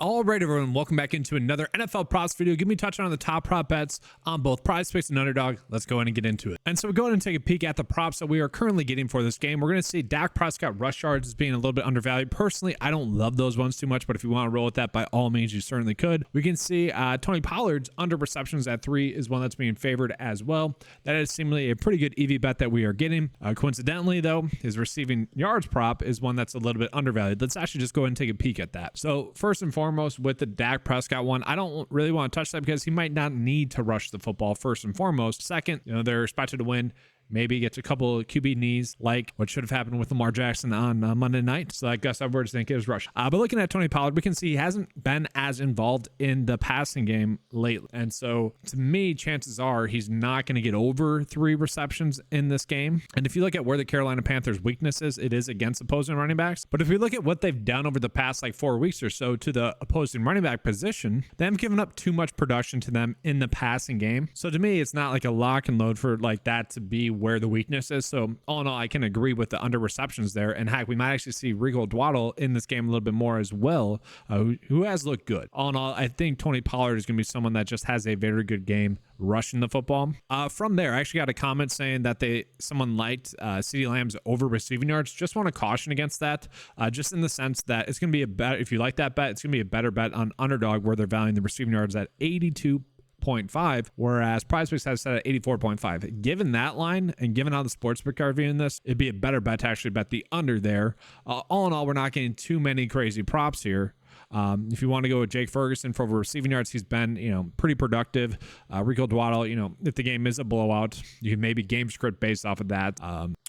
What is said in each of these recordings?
All right, everyone, welcome back into another NFL props video. Give me a touch on the top prop bets on both PrizePicks and Underdog. Let's go ahead and get into it. And so we go ahead and take a peek at the props that we are currently getting for this game. We're going to see Dak Prescott rush yards as being a little bit undervalued. Personally, I don't love those ones too much, but if you want to roll with that, by all means, you certainly could. We can see Tony Pollard's under receptions at 3 is one that's being favored as well. That is seemingly a pretty good EV bet that we are getting. Coincidentally, though, his receiving yards prop is one that's a little bit undervalued. Let's actually just go ahead and take a peek at that. So first and foremost, with the Dak Prescott one, I don't really want to touch that because he might not need to rush the football first and foremost. Second, they're expected to win. Maybe gets a couple of QB knees like what should have happened with Lamar Jackson on Monday night. So I guess Edwards think is rushed. But looking at Tony Pollard, we can see he hasn't been as involved in the passing game lately. And so to me, chances are he's not going to get over 3 receptions in this game. And if you look at where the Carolina Panthers' weakness is, it is against opposing running backs. But if we look at what they've done over the past 4 weeks or so to the opposing running back position, they haven't given up too much production to them in the passing game. So to me, it's not like a lock and load for that to be where the weakness is. So all in all, I can agree with the under receptions there. And heck, we might actually see Rico Dwaddle in this game a little bit more as well, who has looked good. All in all, I think Tony Pollard is going to be someone that just has a very good game rushing the football. From there, I actually got a comment saying that someone liked CeeDee Lamb's over receiving yards. Just want to caution against that, just in the sense that it's going to be a bet. If you like that bet, it's going to be a better bet on Underdog, where they're valuing the receiving yards at 82.5, whereas PrizePicks has set at 84.5. Given that line and given how the sportsbook are viewing this, it'd be a better bet to actually bet the under there. All in all, we're not getting too many crazy props here. If you want to go with Jake Ferguson for over receiving yards, he's been, pretty productive. Rico Dwaddle, if the game is a blowout, you can maybe game script based off of that.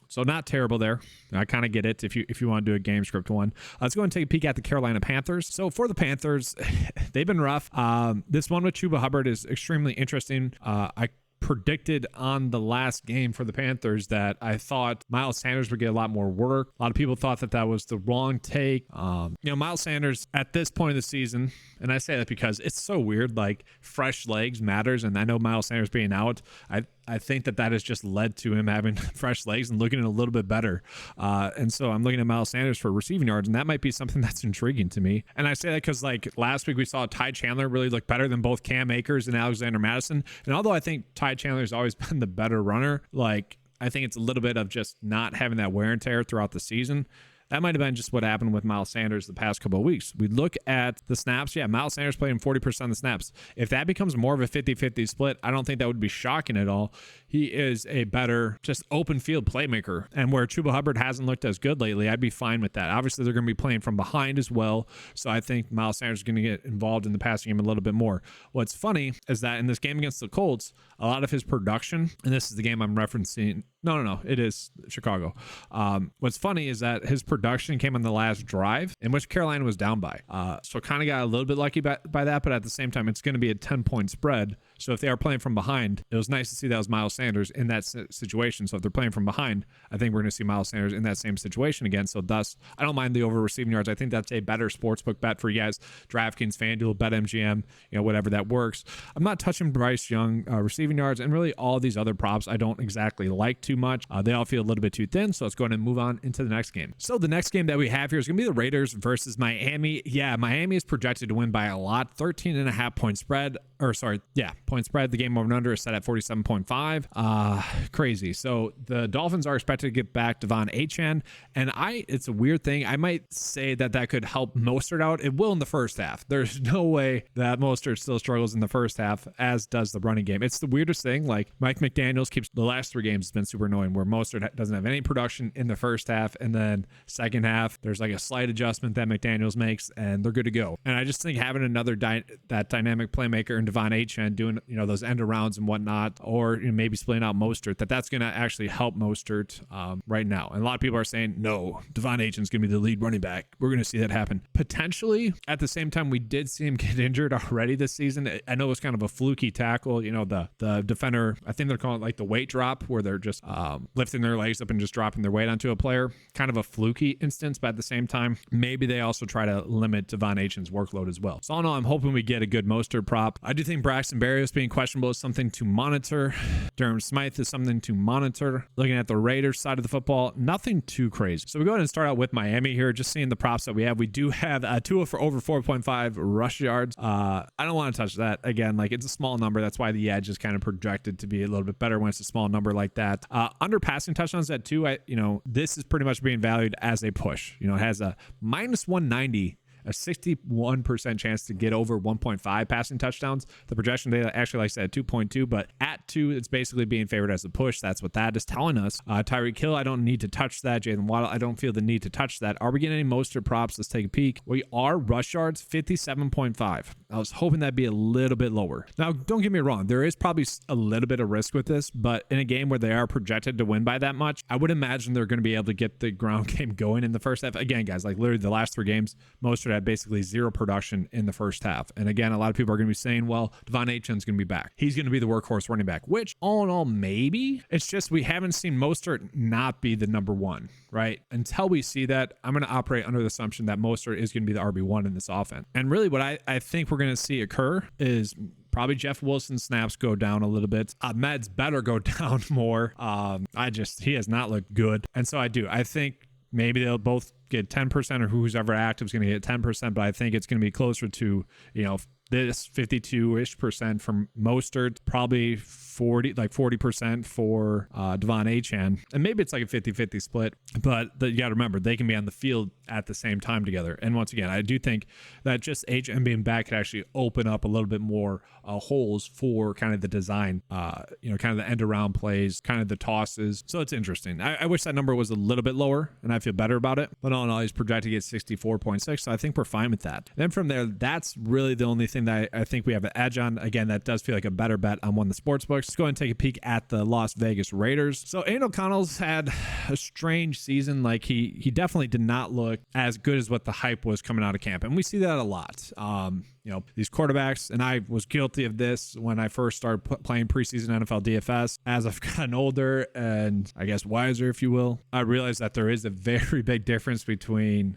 So not terrible there. I kind of get it if you want to do a game script one. Let's go and take a peek at the Carolina Panthers. So for the Panthers, they've been rough. This one with Chuba Hubbard is extremely interesting. I predicted on the last game for the Panthers that I thought Miles Sanders would get a lot more work. A lot of people thought that was the wrong take. Miles Sanders at this point of the season, and I say that because it's so weird, fresh legs matters. And I know Miles Sanders being out, I think that has just led to him having fresh legs and looking a little bit better. And so I'm looking at Miles Sanders for receiving yards, and that might be something that's intriguing to me. And I say that because last week we saw Ty Chandler really look better than both Cam Akers and Alexander Madison. And although I think Ty Chandler has always been the better runner, I think it's a little bit of just not having that wear and tear throughout the season. That might have been just what happened with Miles Sanders the past couple of weeks. We look at the snaps. Yeah, Miles Sanders playing 40% of the snaps. If that becomes more of a 50-50 split, I don't think that would be shocking at all. He is a better just open field playmaker. And where Chuba Hubbard hasn't looked as good lately, I'd be fine with that. Obviously, they're going to be playing from behind as well. So I think Miles Sanders is going to get involved in the passing game a little bit more. What's funny is that in this game against the Colts, a lot of his production, and this is the game I'm referencing. No, it is Chicago. What's funny is that his production came on the last drive in which Carolina was down by. So kind of got a little bit lucky by that, but at the same time, it's going to be a 10-point spread. So if they are playing from behind, it was nice to see that was Miles Sanders in that situation. So if they're playing from behind, I think we're going to see Miles Sanders in that same situation again. So thus, I don't mind the over receiving yards. I think that's a better sportsbook bet for you guys. DraftKings, FanDuel, BetMGM, whatever that works. I'm not touching Bryce Young receiving yards, and really all these other props I don't exactly like too much. They all feel a little bit too thin. So let's go ahead and move on into the next game. So the next game that we have here is going to be the Raiders versus Miami. Yeah, Miami is projected to win by a lot. 13.5 point spread. Point spread. The game over and under is set at 47.5. Crazy. So the Dolphins are expected to get back Devon Achane, and it's a weird thing. I might say that could help Mostert out. It will in the first half. There's no way that Mostert still struggles in the first half, as does the running game. It's the weirdest thing. Mike McDaniels keeps the last 3 games has been super annoying, where Mostert doesn't have any production in the first half, and then second half there's a slight adjustment that McDaniels makes, and they're good to go. And I just think having another that dynamic playmaker in Devon Achane doing those end arounds and whatnot, or maybe splitting out Mostert, that's going to actually help Mostert right now. And a lot of people are saying, no, Devon Achane's going to be the lead running back. We're going to see that happen. Potentially. At the same time, we did see him get injured already this season. I know it was kind of a fluky tackle. The defender, I think they're calling it the weight drop, where they're just lifting their legs up and just dropping their weight onto a player. Kind of a fluky instance, but at the same time, maybe they also try to limit Devon Achane's workload as well. So all in all, I'm hoping we get a good Mostert prop. I do think Braxton Berrios being questionable is something to monitor. Durham Smythe is something to monitor. Looking at the Raiders side of the football, nothing too crazy. So we go ahead and start out with Miami here, just seeing the props that we have. We do have Tua for over 4.5 rush yards. I don't want to touch that. Again, like it's a small number. That's why the edge is kind of projected to be a little bit better when it's a small number like that. Under passing touchdowns at 2, this is pretty much being valued as a push. It has a minus 190, a 61% chance to get over 1.5 passing touchdowns. The projection data actually likes that at 2.2, but at 2, it's basically being favored as a push. That's what that is telling us. Tyreek Hill, I don't need to touch that. Jalen Waddle, I don't feel the need to touch that. Are we getting any Mostert props? Let's take a peek. We are rush yards, 57.5. I was hoping that'd be a little bit lower. Now, don't get me wrong. There is probably a little bit of risk with this, but in a game where they are projected to win by that much, I would imagine they're going to be able to get the ground game going in the first half. Again, guys, like literally the last 3 games, Mostert had basically 0 production in the first half. And again, a lot of people are going to be saying, well, Devon Achane's going to be back. He's going to be the workhorse running back, which all in all, maybe. It's just we haven't seen Mostert not be the number 1, right? Until we see that, I'm going to operate under the assumption that Mostert is going to be the RB1 in this offense. And really what I think we're going to see occur is probably Jeff Wilson's snaps go down a little bit. Ahmed's better go down more. He has not looked good. And so I think maybe they'll both get 10%, or who's ever active is going to get 10%, but I think it's going to be closer to, this 52-ish% from Mostert, probably 40% for Devon Achane. And maybe it's like a 50-50 split, but you got to remember, they can be on the field at the same time together. And once again, I do think that just Achane being back could actually open up a little bit more holes for kind of the design, kind of the end around plays, kind of the tosses. So it's interesting. I wish that number was a little bit lower, and I feel better about it. But all in all, he's projected to get 64.6, so I think we're fine with that. Then from there, that's really the only thing that I think we have an edge on. Again, that does feel like a better bet on one of the sports books. Let's go ahead and take a peek at the Las Vegas Raiders. So Aiden O'Connell's had a strange season. Like he definitely did not look as good as what the hype was coming out of camp. And we see that a lot. These quarterbacks, and I was guilty of this when I first started playing preseason NFL DFS. As I've gotten older and I guess wiser, if you will, I realized that there is a very big difference between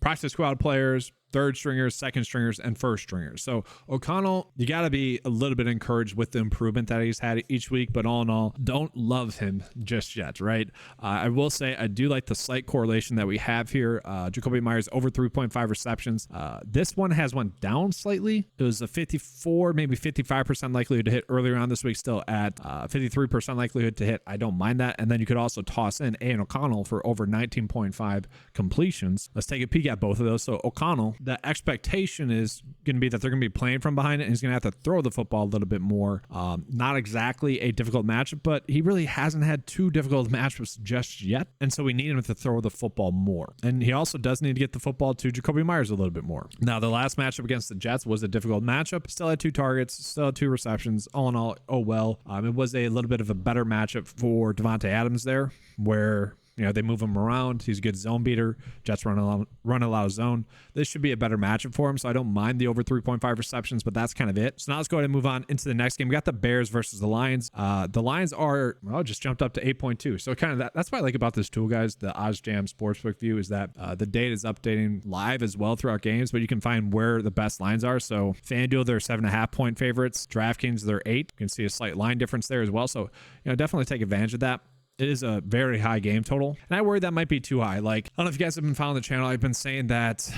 practice squad players, third stringers, second stringers, and first stringers. So O'Connell, you got to be a little bit encouraged with the improvement that he's had each week, but all in all, don't love him just yet, right? I will say I do like the slight correlation that we have here. Jacoby Myers over 3.5 receptions. This one has went down slightly. It was a 54, maybe 55% likelihood to hit earlier on this week, still at 53% likelihood to hit. I don't mind that. And then you could also toss in Aiden O'Connell for over 19.5 completions. Let's take a peek at both of those. So O'Connell, the expectation is going to be that they're going to be playing from behind it, and he's going to have to throw the football a little bit more. Not exactly a difficult matchup, but he really hasn't had 2 difficult matchups just yet, and so we need him to throw the football more. And he also does need to get the football to Jacoby Myers a little bit more. Now, the last matchup against the Jets was a difficult matchup. Still had 2 targets, still had 2 receptions. All in all, oh well. It was a little bit of a better matchup for Devontae Adams there, where they move him around. He's a good zone beater. Jets run a lot of zone. This should be a better matchup for him, so I don't mind the over 3.5 receptions, but that's kind of it. So now let's go ahead and move on into the next game. We got the Bears versus the Lions. The Lions are, just jumped up to 8.2. So kind of that's what I like about this tool, guys. The ODDSJAM Sportsbook view is that the data is updating live as well throughout games, but you can find where the best lines are. So FanDuel, they're 7.5 point favorites. DraftKings, they're 8. You can see a slight line difference there as well. So, definitely take advantage of that. It is a very high game total, and I worry that might be too high. Like, I don't know if you guys have been following the channel. I've been saying that,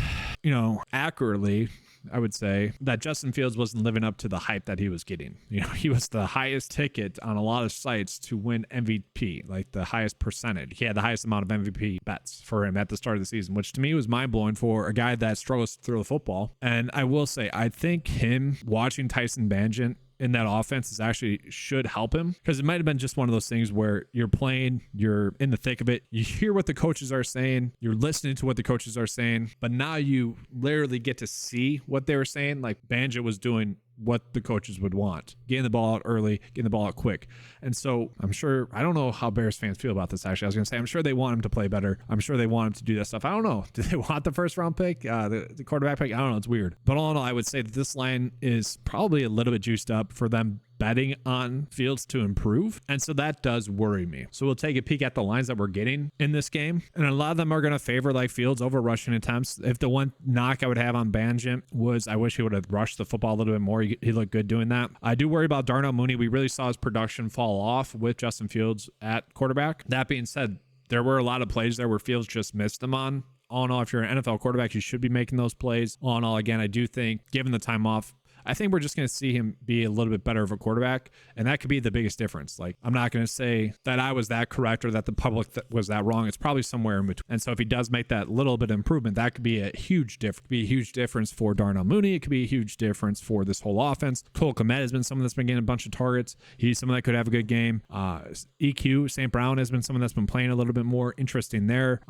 accurately, I would say that Justin Fields wasn't living up to the hype that he was getting. He was the highest ticket on a lot of sites to win MVP, like the highest percentage. He had the highest amount of MVP bets for him at the start of the season, which to me was mind-blowing for a guy that struggles to throw the football. And I will say, I think him watching Tyson Bagent in that offense should help him, because it might have been just one of those things where you're playing, you're in the thick of it, you hear what the coaches are saying, you're listening to what the coaches are saying, but now you literally get to see what they were saying. Like Bagent was doing what the coaches would want, getting the ball out early, getting the ball out quick. And so I'm sure, I don't know how Bears fans feel about this. Actually, I was going to say, I'm sure they want him to play better. I'm sure they want him to do that stuff. I don't know. Do they want the first round pick, the quarterback pick? I don't know. It's weird. But all in all, I would say that this line is probably a little bit juiced up for them betting on Fields to improve. And so that does worry me. So we'll take a peek at the lines that we're getting in this game. And a lot of them are going to favor like Fields over rushing attempts. If the one knock I would have on Banjim was I wish he would have rushed the football a little bit more. He looked good doing that. I do worry about Darnell Mooney. We really saw his production fall off with Justin Fields at quarterback. That being said, there were a lot of plays there where Fields just missed them on. All in all, if you're an NFL quarterback, you should be making those plays. All in all, again, I do think, given the time off, I think we're just going to see him be a little bit better of a quarterback, and that could be the biggest difference. Like, I'm not going to say that I was that correct or that the public was that wrong. It's probably somewhere in between. And so if he does make that little bit of improvement, that could be a huge difference for Darnell Mooney. It could be a huge difference for this whole offense. Cole Kmet has been someone that's been getting a bunch of targets. He's someone that could have a good game. EQ, St. Brown has been someone that's been playing a little bit more interesting there.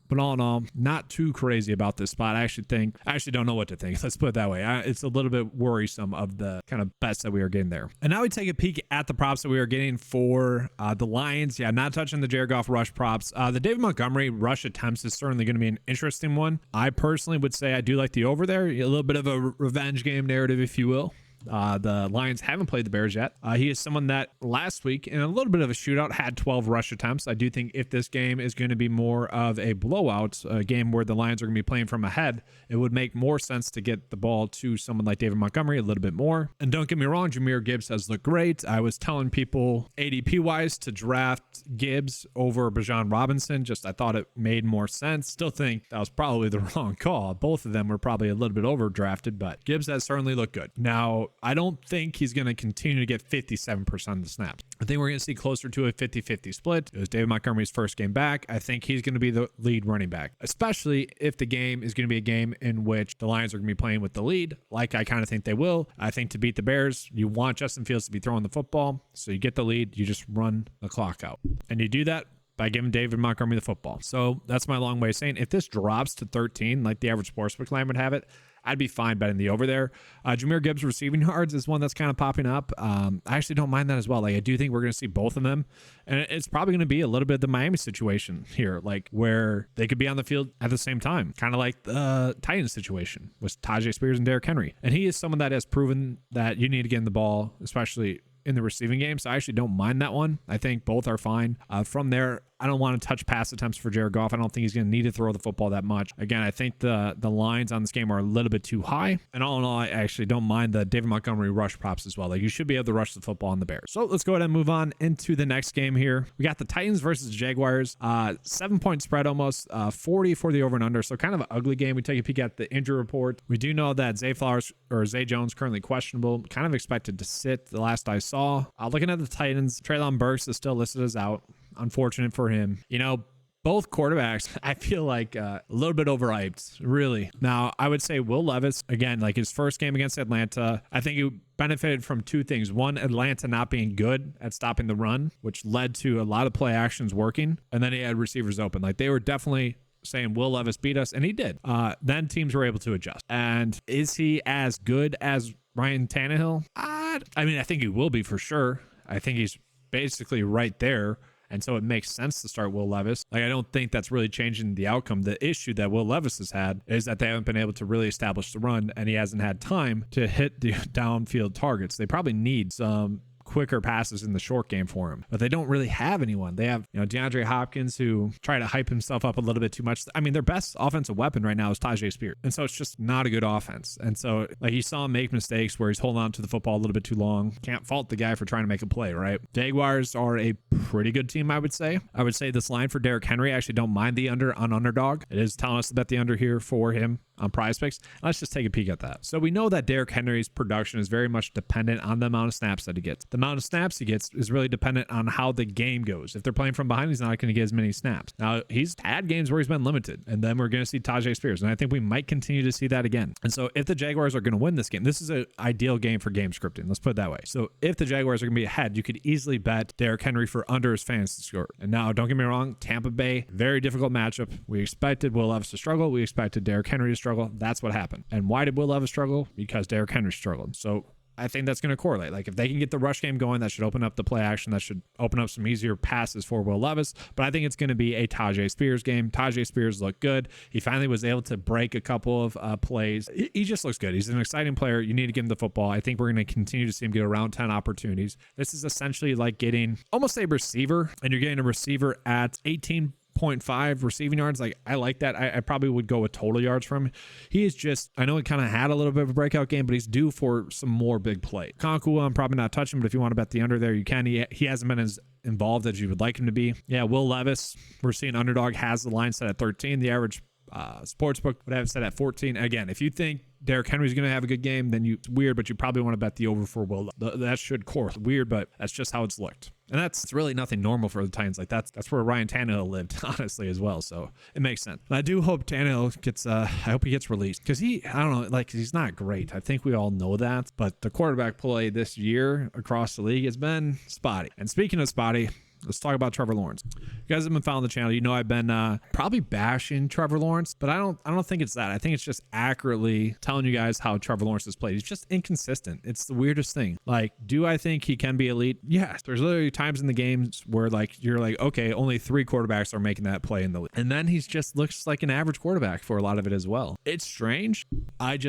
But all in all, not too crazy about this spot. I actually don't know what to think. Let's put it that way. It's a little bit worrisome of the kind of bets that we are getting there. And now we take a peek at the props that we are getting for the Lions. Yeah, not touching the Jared Goff rush props. The David Montgomery rush attempts is certainly going to be an interesting one. I personally would say I do like the over there. A little bit of a revenge game narrative, if you will. The Lions haven't played the Bears yet. He is someone that last week in a little bit of a shootout had 12 rush attempts. I do think if this game is going to be more of a blowout, a game where the Lions are going to be playing from ahead, it would make more sense to get the ball to someone like David Montgomery a little bit more. And don't get me wrong, Jahmyr Gibbs has looked great. I was telling people ADP wise to draft Gibbs over Bijan Robinson. I thought it made more sense. Still think that was probably the wrong call. Both of them were probably a little bit overdrafted, but Gibbs has certainly looked good. Now, I don't think he's going to continue to get 57% of the snaps. I think we're going to see closer to a 50-50 split. It was David Montgomery's first game back. I think he's going to be the lead running back, especially if the game is going to be a game in which the Lions are going to be playing with the lead, like I kind of think they will. I think to beat the Bears, you want Justin Fields to be throwing the football. So you get the lead, you just run the clock out. And you do that by giving David Montgomery the football. So that's my long way of saying if this drops to 13, like the average sportsbook line would have it, I'd be fine betting the over there. Jahmyr Gibbs receiving yards is one that's kind of popping up. I actually don't mind that as well. Like, I do think we're going to see both of them. And it's probably going to be a little bit of the Miami situation here, like where they could be on the field at the same time, kind of like the Titans situation with Tajay Spears and Derrick Henry. And he is someone that has proven that you need to get in the ball, especially in the receiving game. So I actually don't mind that one. I think both are fine. From there, I don't want to touch pass attempts for Jared Goff. I don't think he's going to need to throw the football that much. Again, I think the lines on this game are a little bit too high. And all in all, I actually don't mind the David Montgomery rush props as well. Like, you should be able to rush the football on the Bears. So let's go ahead and move on into the next game here. We got the Titans versus Jaguars. 7-point spread almost, 40 for the over and under. So kind of an ugly game. We take a peek at the injury report. We do know that Zay Jones currently questionable. Kind of expected to sit the last I saw. Looking at the Titans, Treylon Burks is still listed as out. Unfortunate for him. You know, both quarterbacks, I feel like a little bit overhyped, really. Now, I would say Will Levis, again, like his first game against Atlanta, I think he benefited from two things. One, Atlanta not being good at stopping the run, which led to a lot of play actions working. And then he had receivers open. Like, they were definitely saying Will Levis beat us, and he did. Then teams were able to adjust. And is he as good as Ryan Tannehill? I mean, I think he will be for sure. I think he's basically right there. And so it makes sense to start Will Levis. Like, I don't think that's really changing the outcome. The issue that Will Levis has had is that they haven't been able to really establish the run, and he hasn't had time to hit the downfield targets. They probably need some quicker passes in the short game for him, but they don't really have anyone. They have, DeAndre Hopkins, who tried to hype himself up a little bit too much. I mean, their best offensive weapon right now is Tajay Spears. And so it's just not a good offense. And so, like, you saw him make mistakes where he's holding on to the football a little bit too long. Can't fault the guy for trying to make a play, right? Jaguars are a pretty good team, I would say. I would say this line for Derrick Henry, I actually don't mind the under on Underdog. It is telling us to bet the under here for him on PrizePicks. Let's just take a peek at that. So we know that Derrick Henry's production is very much dependent on the amount of snaps that he gets. The amount of snaps he gets is really dependent on how the game goes. If they're playing from behind, he's not going to get as many snaps. Now, he's had games where he's been limited, and then we're going to see Tajay Spears, and I think we might continue to see that again. And so if the Jaguars are going to win this game, this is an ideal game for game scripting. Let's put it that way. So if the Jaguars are going to be ahead, you could easily bet Derrick Henry for under his fantasy score. And now, don't get me wrong, Tampa Bay, very difficult matchup. We expected Will Levis to struggle. We expected Derrick Henry to struggle. That's what happened. And why did Will Levis struggle? Because Derrick Henry struggled. So I think that's going to correlate. Like if they can get the rush game going, that should open up the play action. That should open up some easier passes for Will Levis. But I think it's going to be a Tajay Spears game. Tajay Spears looked good. He finally was able to break a couple of plays. He just looks good. He's an exciting player. You need to give him the football. I think we're going to continue to see him get around 10 opportunities. This is essentially like getting almost a receiver, and you're getting a receiver at 18.5 receiving yards. Like I like that. I probably would go with total yards from him. He is just, I know he kind of had a little bit of a breakout game, but he's due for some more big play. Konkua, I'm probably not touching, but if you want to bet the under there, you can. He hasn't been as involved as you would like him to be. Yeah, Will Levis, we're seeing Underdog has the line set at 13. The average sportsbook would have it set at 14. Again, if you think Derrick Henry's going to have a good game, then it's weird, but you probably want to bet the over for Will. That should correlate. Weird, but that's just how it's looked. And that's really nothing normal for the Titans. Like that's where Ryan Tannehill lived, honestly, as well. So it makes sense. And I do hope Tannehill gets, I hope he gets released because I don't know, like he's not great. I think we all know that, but the quarterback play this year across the league has been spotty. And speaking of spotty, let's talk about Trevor Lawrence. You guys have been following the channel. You know I've been probably bashing Trevor Lawrence, but I don't think it's that. I think it's just accurately telling you guys how Trevor Lawrence has played. He's just inconsistent. It's the weirdest thing. Like, do I think he can be elite? Yes. There's literally times in the games where like you're like, okay, only 3 quarterbacks are making that play in the league. And then he's just looks like an average quarterback for a lot of it as well. It's strange. I'm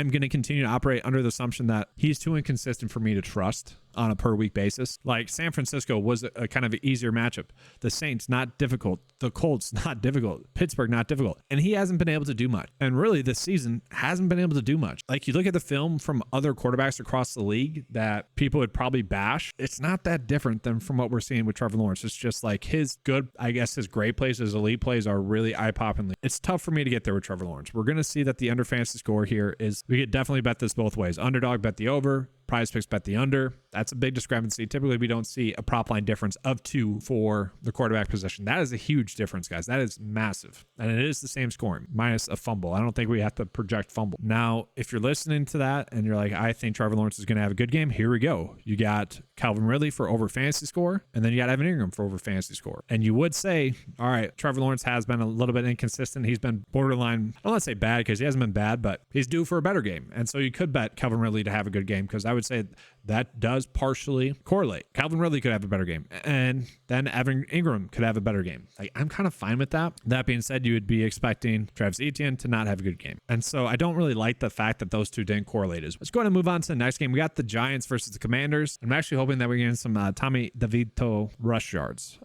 going to continue to operate under the assumption that he's too inconsistent for me to trust on a per week basis. Like San Francisco was a kind of an easier matchup. The Saints, not difficult. The Colts, not difficult. Pittsburgh, not difficult. And he hasn't been able to do much. And really this season hasn't been able to do much. Like you look at the film from other quarterbacks across the league that people would probably bash. It's not that different than from what we're seeing with Trevor Lawrence. It's just like his good, I guess his great plays, his elite plays are really eye-popping. It's tough for me to get there with Trevor Lawrence. We're going to see that the under fantasy score here is, we could definitely bet this both ways. Underdog, bet the over. PrizePicks, bet the under. That's a big discrepancy. Typically, we don't see a prop line difference of 2 for the quarterback position. That is a huge difference, guys. That is massive. And it is the same scoring, minus a fumble. I don't think we have to project fumble. Now, if you're listening to that and you're like, I think Trevor Lawrence is going to have a good game, here we go. You got Calvin Ridley for over fantasy score, and then you got Evan Ingram for over fantasy score. And you would say, all right, Trevor Lawrence has been a little bit inconsistent. He's been borderline, I don't want to say bad because he hasn't been bad, but he's due for a better game. And so you could bet Calvin Ridley to have a good game, because I would say that does partially correlate. Calvin Ridley could have a better game, and then Evan Ingram could have a better game. Like, I'm kind of fine with that. That being said, you would be expecting Travis Etienne to not have a good game. And so I don't really like the fact that those two didn't correlate. Let's go ahead and move on to the next game. We got the Giants versus the Commanders. I'm actually hoping that we're getting some Tommy DeVito rush yards.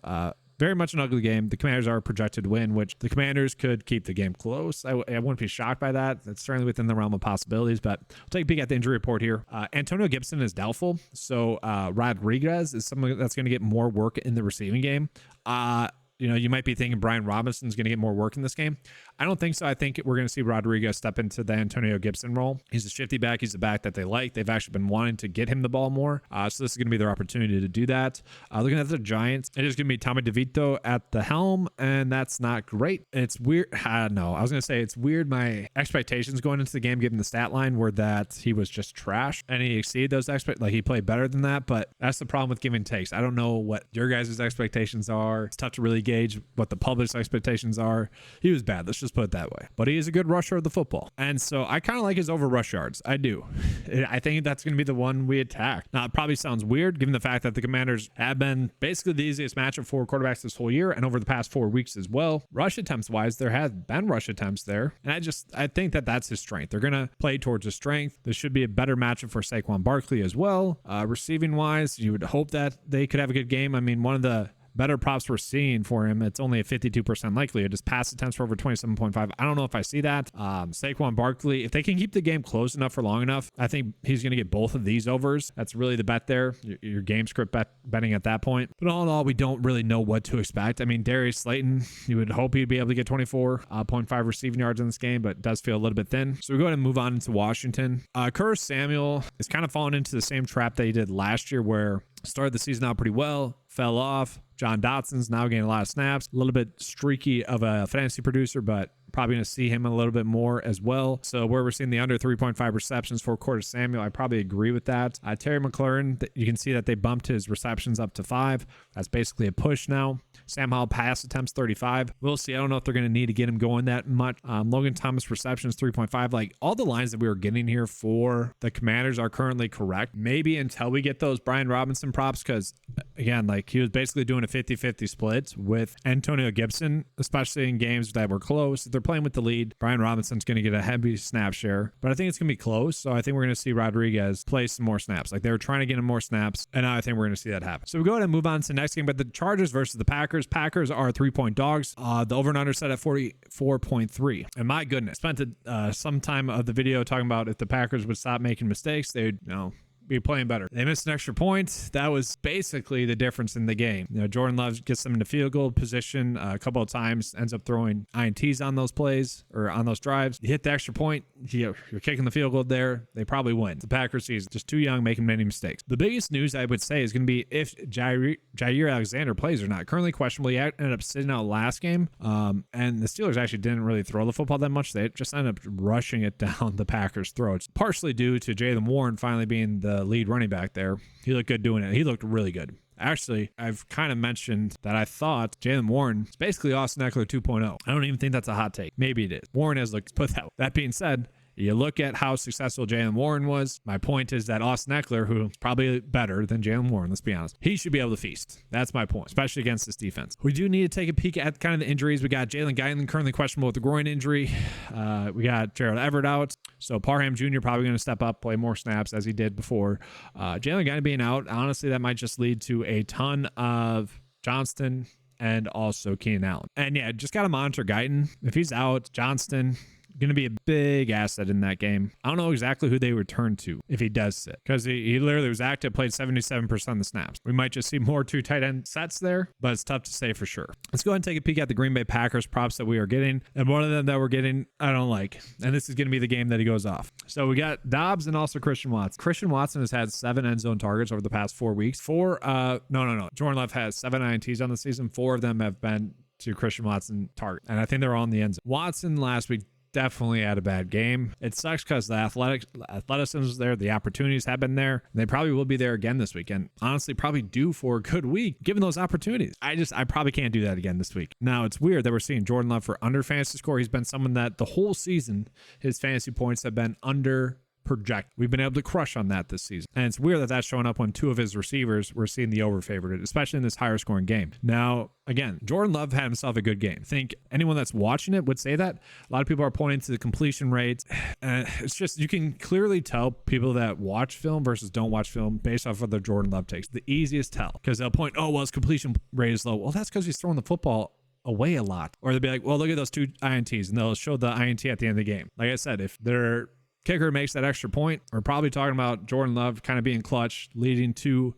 Very much an ugly game. The Commanders are projected to win, which the Commanders could keep the game close. I wouldn't be shocked by that. That's certainly within the realm of possibilities, but we'll take a peek at the injury report here. Antonio Gibson is doubtful, so Rodriguez is someone that's going to get more work in the receiving game. You might be thinking Brian Robinson's going to get more work in this game. I don't think so. I think we're going to see Rodriguez step into the Antonio Gibson role. He's a shifty back. He's a back that they like. They've actually been wanting to get him the ball more. So this is going to be their opportunity to do that. Looking at the Giants, it is going to be Tommy DeVito at the helm, and that's not great. It's weird. No, I was going to say it's weird. My expectations going into the game, given the stat line, were that he was just trash, and he exceeded those expectations. Like, he played better than that, but that's the problem with giving takes. I don't know what your guys' expectations are. It's tough to really gauge what the public's expectations are. He was bad. Let's just put it that way. But he is a good rusher of the football. And so I kind of like his over rush yards. I do. I think that's going to be the one we attack. Now, it probably sounds weird given the fact that the Commanders have been basically the easiest matchup for quarterbacks this whole year and over the past 4 weeks as well. Rush attempts wise, there have been rush attempts there. And I think that that's his strength. They're going to play towards his strength. This should be a better matchup for Saquon Barkley as well. Receiving wise, you would hope that they could have a good game. I mean, one of the better props we're seeing for him, it's only a 52% likelihood. His pass attempts for over 27.5. I don't know if I see that. Saquon Barkley, if they can keep the game close enough for long enough, I think he's going to get both of these overs. That's really the bet there. Your game script betting at that point. But all in all, we don't really know what to expect. I mean, Darius Slayton, you would hope he'd be able to get 24.5 receiving yards in this game, but it does feel a little bit thin. So we go ahead and move on into Washington. Curtis Samuel is kind of falling into the same trap that he did last year, where started the season out pretty well, fell off. John Dotson's now getting a lot of snaps, a little bit streaky of a fantasy producer, but Probably going to see him a little bit more as well. So where we're seeing the under 3.5 receptions for Curtis Samuel, I probably agree with that. Terry McLaurin, you can see that they bumped his receptions up to 5. That's basically a push now. Sam Howell pass attempts 35. We'll see. I don't know if they're going to need to get him going that much. Logan Thomas receptions 3.5. Like all the lines that we were getting here for the Commanders are currently correct. Maybe until we get those Brian Robinson props, because again, like he was basically doing a 50-50 split with Antonio Gibson, especially in games that were close. If they're playing with the lead, Brian Robinson's going to get a heavy snap share, but I think it's going to be close. So I think we're going to see Rodriguez play some more snaps. Like they were trying to get him more snaps, and now I think we're going to see that happen. So we go ahead and move on to the next game, but the Chargers versus the Packers. Packers are 3-point dogs. The over and under set at 44.3. And my goodness, spent some time of the video talking about if the Packers would stop making mistakes, they would, be playing better. They missed an extra point. That was basically the difference in the game. Jordan Love gets them into field goal position a couple of times, ends up throwing INTs on those plays or on those drives. You hit the extra point, you're kicking the field goal there, they probably win. The Packers season just too young, making many mistakes. The biggest news I would say is going to be if Jair Alexander plays or not. Currently questionable. He ended up sitting out last game, and the Steelers actually didn't really throw the football that much. They just ended up rushing it down the Packers' throats, partially due to Jaylen Warren finally being the lead running back there. He looked good doing it. He looked really good. Actually, I've kind of mentioned that I thought Jaylen Warren is basically Austin Eckler 2.0. I don't even think that's a hot take. Maybe it is. Warren has looked put that. That being said, you look at how successful Jaylen Warren was. My point is that Austin Eckler, who's probably better than Jaylen Warren, let's be honest, he should be able to feast. That's my point, especially against this defense. We do need to take a peek at kind of the injuries. We got Jalen Guyton currently questionable with the groin injury. We got Gerald Everett out. So Parham Jr. probably going to step up, play more snaps as he did before. Jalen Guyton being out, honestly, that might just lead to a ton of Johnston and also Keenan Allen. And yeah, just got to monitor Guyton. If he's out, Johnston going to be a big asset in that game. I don't know exactly who they return to if he does sit, because he literally was active, played 77% of the snaps. We might just see more 2 tight end sets there, but it's tough to say for sure. Let's go ahead and take a peek at the Green Bay Packers props that we are getting. And one of them that we're getting, I don't like. And this is going to be the game that he goes off. So we got Dobbs and also Christian Watson. Christian Watson has had 7 end zone targets over the past 4 weeks. Jordan Love has 7 INTs on the season. 4 of them have been to Christian Watson target. And I think they're all in the end zone. Watson last week definitely had a bad game. It sucks because the athleticism is there, the opportunities have been there, and they probably will be there again this week, and honestly probably due for a good week given those opportunities. I probably can't do that again this week. Now it's weird that we're seeing Jordan Love for under fantasy score. He's been someone that the whole season his fantasy points have been under project. We've been able to crush on that this season. And it's weird that that's showing up when 2 of his receivers were seeing the over favored, especially in this higher scoring game. Now, again, Jordan Love had himself a good game. I think anyone that's watching it would say that. A lot of people are pointing to the completion rate. It's just, you can clearly tell people that watch film versus don't watch film based off of their Jordan Love takes. The easiest tell, because they'll point, oh, well, his completion rate is low. Well, that's because he's throwing the football away a lot. Or they'll be like, well, look at those 2 INTs, and they'll show the INT at the end of the game. Like I said, if they're kicker makes that extra point, we're probably talking about Jordan Love kind of being clutch, leading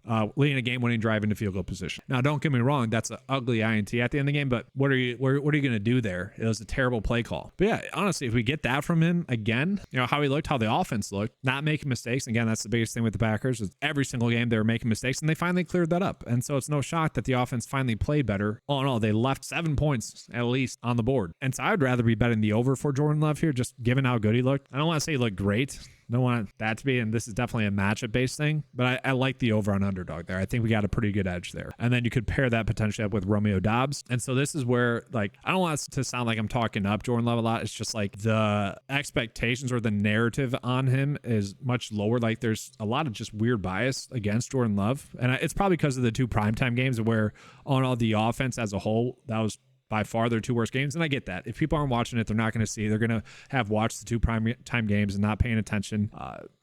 a game-winning drive into field goal position. Now, don't get me wrong, that's an ugly INT at the end of the game, but what are you going to do there? It was a terrible play call. But yeah, honestly, if we get that from him again, how he looked, how the offense looked, not making mistakes. Again, that's the biggest thing with the Packers is every single game they were making mistakes, and they finally cleared that up. And so it's no shock that the offense finally played better. All in all, they left 7 points at least on the board. And so I'd rather be betting the over for Jordan Love here, just given how good he looked. I don't want to say he looked great. Don't want that to be, and this is definitely a matchup based thing, but I like the over on underdog there. I think we got a pretty good edge there. And then you could pair that potentially up with Romeo Dobbs. And so this is where, like, I don't want it to sound like I'm talking up Jordan Love a lot. It's just like the expectations or the narrative on him is much lower. Like there's a lot of just weird bias against Jordan Love. And it's probably because of the 2 primetime games where on all the offense as a whole, that was by far their 2 worst games. And I get that. If people aren't watching it, they're not going to see. They're going to have watched the 2 prime time games and not paying attention.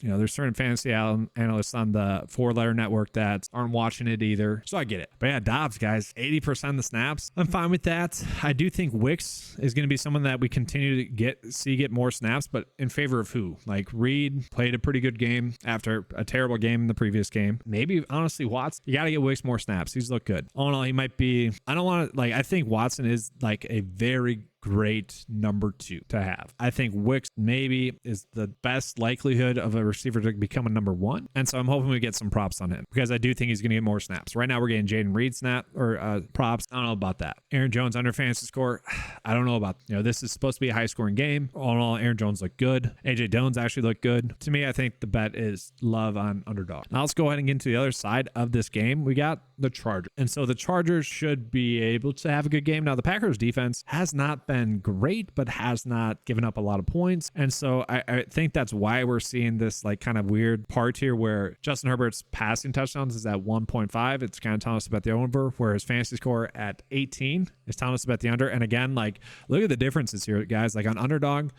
There's certain fantasy analysts on the 4-letter network that aren't watching it either. So I get it. But yeah, Dobbs, guys, 80% of the snaps. I'm fine with that. I do think Wicks is going to be someone that we continue to get more snaps, but in favor of who? Like Reed played a pretty good game after a terrible game in the previous game. Maybe, honestly, Watts, you got to get Wicks more snaps. He's looked good. All in all, he might be, I think Watson is like a very great number 2 to have. I think Wicks maybe is the best likelihood of a receiver to become a number 1. And so I'm hoping we get some props on him because I do think he's going to get more snaps. Right now we're getting Jaden Reed props. I don't know about that. Aaron Jones under fantasy score. I don't know about, this is supposed to be a high scoring game. All in all, Aaron Jones looked good. AJ Dillon's actually looked good. To me, I think the bet is love on underdog. Now let's go ahead and get into the other side of this game. We got the Chargers. And so the Chargers should be able to have a good game. Now the Packers defense has not been great, but has not given up a lot of points. And so I think that's why we're seeing this like kind of weird part here where Justin Herbert's passing touchdowns is at 1.5. It's kind of telling us about the over, where his fantasy score at 18 is telling us about the under. And again, like look at the differences here, guys. Like on underdog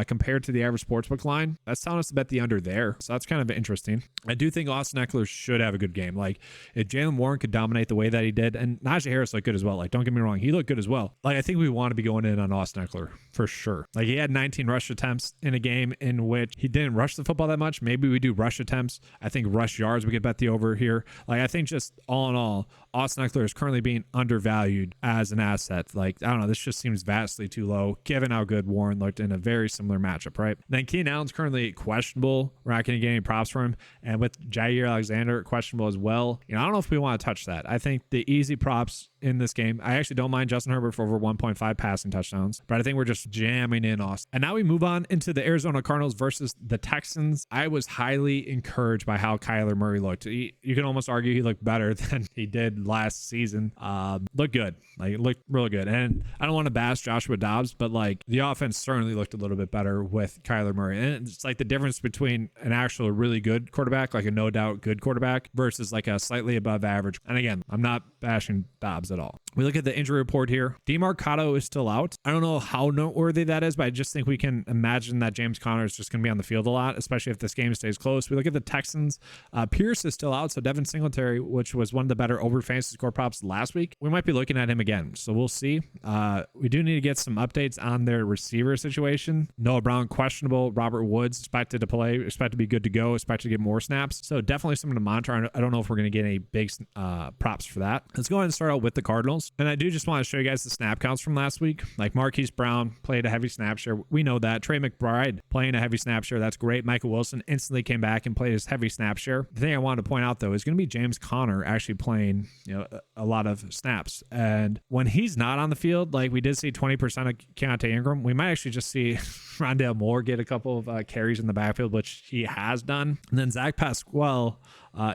compared to the average sportsbook line, that's telling us to bet the under there. So that's kind of interesting. I do think Austin Eckler should have a good game. Like if Jaylen Warren could dominate the way that he did, and Najee Harris looked good as well. Like don't get me wrong, he looked good as well. Like I think we want to be going in on Austin Eckler for sure. Like he had 19 rush attempts in a game in which he didn't rush the football that much. Maybe we do rush attempts. I think rush yards, we could bet the over here. Like I think just all in all, Austin Eckler is currently being undervalued as an asset. Like, I don't know, this just seems vastly too low given how good Warren looked in a very similar matchup, right? Then Keenan Allen's currently questionable. We're not going to get any props for him. And with Jair Alexander questionable as well. I don't know if we want to touch that. I think the easy props in this game, I actually don't mind Justin Herbert for over 1.5 passing touchdowns, but I think we're just jamming in Austin. And now we move on into the Arizona Cardinals versus the Texans. I was highly encouraged by how Kyler Murray looked. You can almost argue he looked better than he did last season. Looked good. Like, it looked really good. And I don't want to bash Joshua Dobbs, but like the offense certainly looked a little bit better with Kyler Murray. And it's like the difference between an actual really good quarterback, like a no doubt good quarterback, versus like a slightly above average. And again, I'm not bashing Dobbs at all. We look at the injury report here. DeMarcado is still out. I don't know how noteworthy that is, but I just think we can imagine that James Conner is just going to be on the field a lot, especially if this game stays close. We look at the Texans. Pierce is still out, so Devin Singletary, which was one of the better over fantasy score props last week, we might be looking at him again. So we'll see. We do need to get some updates on their receiver situation. Noah Brown questionable. Robert Woods expected to play, expected to be good to go, expected to get more snaps. So definitely something to monitor. I don't know if we're going to get any big props for that. Let's go ahead and start out with the Cardinals. And I do just want to show you guys the snap counts from last week. Like Marquise Brown played a heavy snap share. We know that. Trey McBride playing a heavy snap share. That's great. Michael Wilson instantly came back and played his heavy snap share. The thing I wanted to point out though is going to be James Conner actually playing, a lot of snaps. And when he's not on the field, like we did see 20% of Keontae Ingram, we might actually just see Rondale Moore get a couple of carries in the backfield, which he has done. And then Zach Pasquale,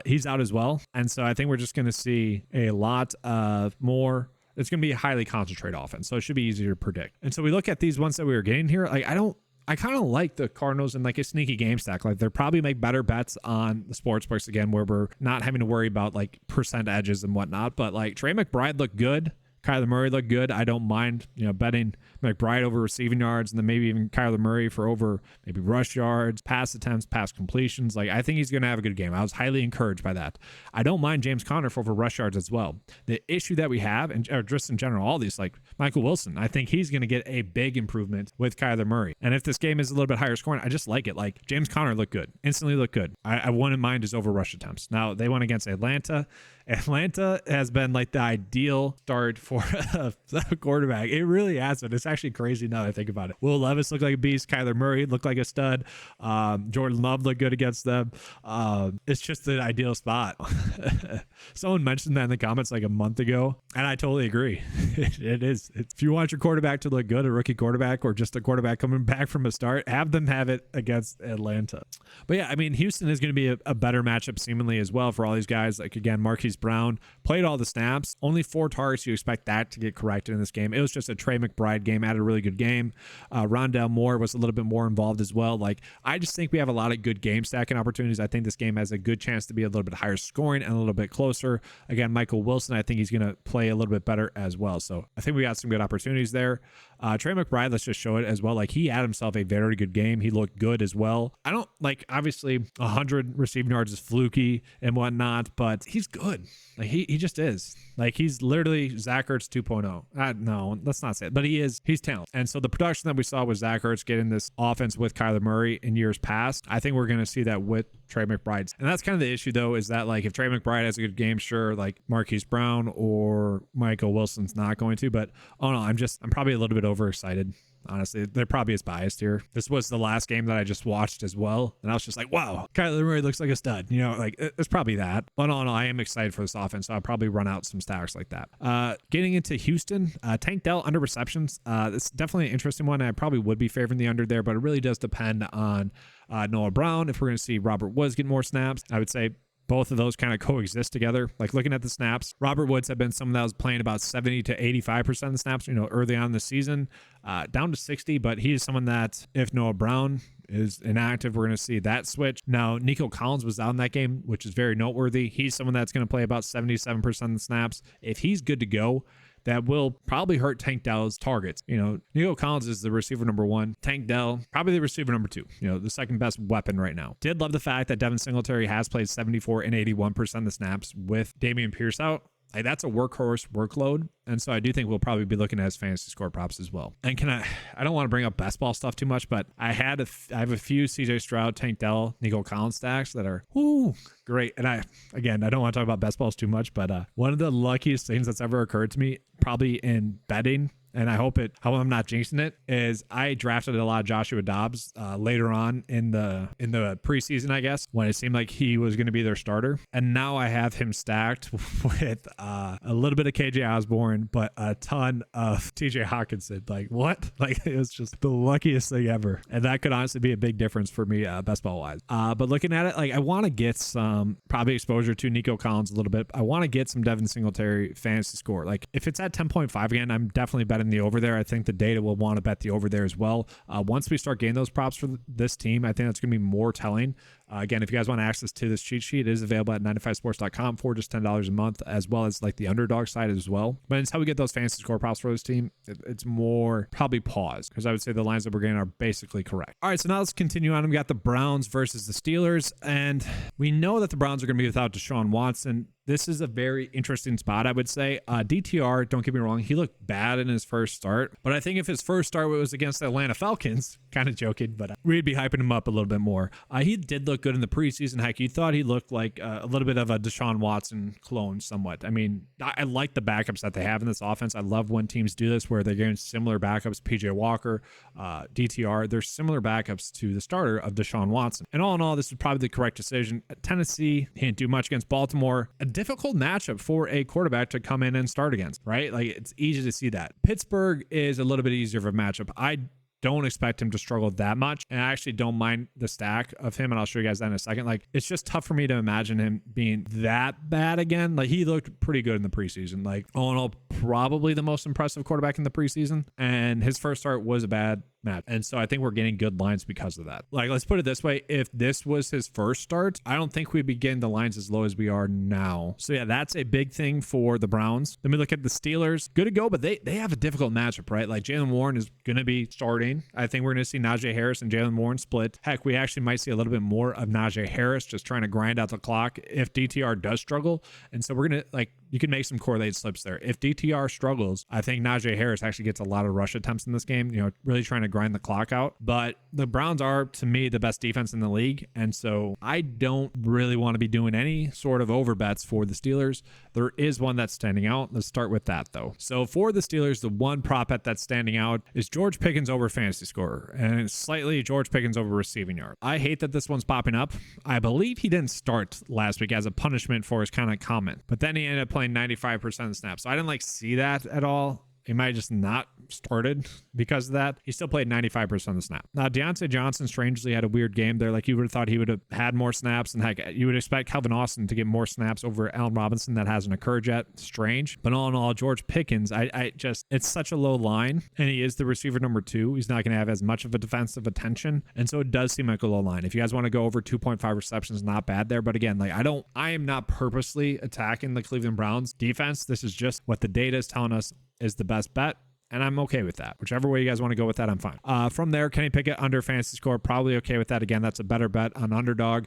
he's out as well. And so I think we're just going to see a lot of more. It's going to be a highly concentrated offense, so it should be easier to predict. And so we look at these ones that we were getting here. Like I kind of like the Cardinals in like a sneaky game stack. Like they'll probably make better bets on the sports books again, where we're not having to worry about like percent edges and whatnot. But like Trey McBride looked good. Kyler Murray looked good. I don't mind, betting McBride over receiving yards, and then maybe even Kyler Murray for over maybe rush yards, pass attempts, pass completions. Like I think he's going to have a good game. I was highly encouraged by that. I don't mind James Conner for over rush yards as well. The issue that we have, and just in general, all these, like Michael Wilson, I think he's going to get a big improvement with Kyler Murray. And if this game is a little bit higher scoring, I just like it. Like James Conner looked good, instantly looked good. I wouldn't mind his over rush attempts. Now they went against Atlanta. Atlanta has been like the ideal start for a quarterback. It really has been. It's actually crazy now that I think about it. Will Levis looked like a beast. Kyler Murray looked like a stud. Jordan Love looked good against them. It's just the ideal spot. Someone mentioned that in the comments like a month ago, and I totally agree. It is. If you want your quarterback to look good, a rookie quarterback or just a quarterback coming back from a start, have them have it against Atlanta. But yeah, I mean, Houston is going to be a better matchup seemingly as well for all these guys. Like again, Marquise Brown played all the snaps, only 4 targets. You expect that to get corrected in this game. It was just a Trey McBride game, had a really good game. Rondale Moore was a little bit more involved as well. Like I just think we have a lot of good game stacking opportunities. I think this game has a good chance to be a little bit higher scoring and a little bit closer. Again, Michael Wilson, I think he's going to play a little bit better as well. So I think we got some good opportunities there. Trey McBride, let's just show it as well. Like he had himself a very good game. He looked good as well. I don't like, obviously 100 receiving yards is fluky and whatnot, but he's good. Like he just is. Like he's literally Zach Ertz 2.0. No, let's not say it, but he's talented. And so the production that we saw with Zach Ertz getting this offense with Kyler Murray in years past, I think we're going to see that with Trey McBride. And that's kind of the issue, though, is that like if Trey McBride has a good game, sure, like Marquise Brown or Michael Wilson's not going to. But oh no, I'm probably a little bit overexcited. Honestly, they're probably as biased here. This was the last game that I just watched as well, and I was just like, wow, Kyler Murray looks like a stud. You know, like it's probably that. But no, I am excited for this offense, so I'll probably run out some stacks like that. Getting into Houston, Tank Dell under receptions. This is definitely an interesting one. I probably would be favoring the under there, but it really does depend on Noah Brown. If we're going to see Robert Woods get more snaps, I would say both of those kind of coexist together. Like looking at the snaps, Robert Woods had been someone that was playing about 70 to 85% of the snaps, you know, early on in the season, down to 60, but he is someone that if Noah Brown is inactive, we're going to see that switch. Now, Nico Collins was out in that game, which is very noteworthy. He's someone that's going to play about 77% of the snaps. If he's good to go, that will probably hurt Tank Dell's targets. You know, Nico Collins is the receiver number 1. Tank Dell, probably the receiver number 2. You know, the second best weapon right now. Did love the fact that Devin Singletary has played 74 and 81% of the snaps with Dameon Pierce out. Like that's a workhorse workload. And so I do think we'll probably be looking at his fantasy score props as well. And I don't want to bring up best ball stuff too much, but I have a few CJ Stroud, Tank Dell, Nico Collins stacks that are great. And I don't want to talk about best balls too much, but one of the luckiest things that's ever occurred to me, probably in betting, and I hope I'm not jinxing it, is I drafted a lot of Joshua Dobbs later on in the preseason, I guess, when it seemed like he was going to be their starter. And now I have him stacked with a little bit of KJ Osborne, but a ton of TJ Hawkinson. Like what? Like it was just the luckiest thing ever. And that could honestly be a big difference for me best ball wise. But looking at it, like I want to get some probably exposure to Nico Collins a little bit. I want to get some Devin Singletary fantasy score. Like if it's at 10.5 again, I'm definitely betting the over there. I think the data will want to bet the over there as well. Once we start getting those props for this team, I think that's going to be more telling. Again, if you guys want access to this cheat sheet, it is available at 95sports.com for just $10 a month, as well as like the underdog side as well. But until we get those fantasy score props for this team, it's more probably pause, because I would say the lines that we're getting are basically correct. All right, so now let's continue on. We got the Browns versus the Steelers, and we know that the Browns are going to be without Deshaun Watson. This is a very interesting spot, I would say. DTR, don't get me wrong, he looked bad in his first start, but I think if his first start was against the Atlanta Falcons, kind of joking, but we'd be hyping him up a little bit more. He did look good in the preseason. Heck, you thought he looked like a little bit of a Deshaun Watson clone somewhat. I mean, I like the backups that they have in this offense. I love when teams do this where they're getting similar backups. PJ Walker, DTR, they're similar backups to the starter of Deshaun Watson. And all in all, this was probably the correct decision. Tennessee, he didn't do much against Baltimore. A difficult matchup for a quarterback to come in and start against, right? Like it's easy to see that. Pittsburgh is a little bit easier of a matchup. I don't expect him to struggle that much, and I actually don't mind the stack of him, and I'll show you guys that in a second. Like it's just tough for me to imagine him being that bad again. Like he looked pretty good in the preseason. Like all in all, probably the most impressive quarterback in the preseason, and his first start was a bad match. And so I think we're getting good lines because of that. Like, let's put it this way. If this was his first start, I don't think we'd be getting the lines as low as we are now. So yeah, that's a big thing for the Browns. Then we look at the Steelers. Good to go, but they have a difficult matchup, right? Like Jaylen Warren is going to be starting. I think we're going to see Najee Harris and Jaylen Warren split. Heck, we actually might see a little bit more of Najee Harris just trying to grind out the clock if DTR does struggle. And so we're going to, like, you can make some correlated slips there. If DTR struggles, I think Najee Harris actually gets a lot of rush attempts in this game, you know, really trying to grind the clock out. But the Browns are, to me, the best defense in the league. And so I don't really want to be doing any sort of over bets for the Steelers. There is one that's standing out. Let's start with that, though. So for the Steelers, the one prop bet that's standing out is George Pickens over fantasy scorer, and it's slightly George Pickens over receiving yard. I hate that this one's popping up. I believe he didn't start last week as a punishment for his kind of comment, but then he ended up playing 95% of the snaps. So I didn't see that at all. He might have just not started because of that. He still played 95% of the snap. Now, Deontay Johnson strangely had a weird game there. Like, you would have thought he would have had more snaps, and heck, you would expect Calvin Austin to get more snaps over Allen Robinson. That hasn't occurred yet. Strange. But all in all, George Pickens, it's such a low line, and he is the receiver number 2. He's not going to have as much of a defensive attention, and so it does seem like a low line. If you guys want to go over 2.5 receptions, not bad there. But again, I am not purposely attacking the Cleveland Browns defense. This is just what the data is telling us is the best bet. and I'm okay with that. Whichever way you guys want to go with that, I'm fine. From there, Kenny Pickett under fantasy score, probably okay with that. Again, that's a better bet on underdog.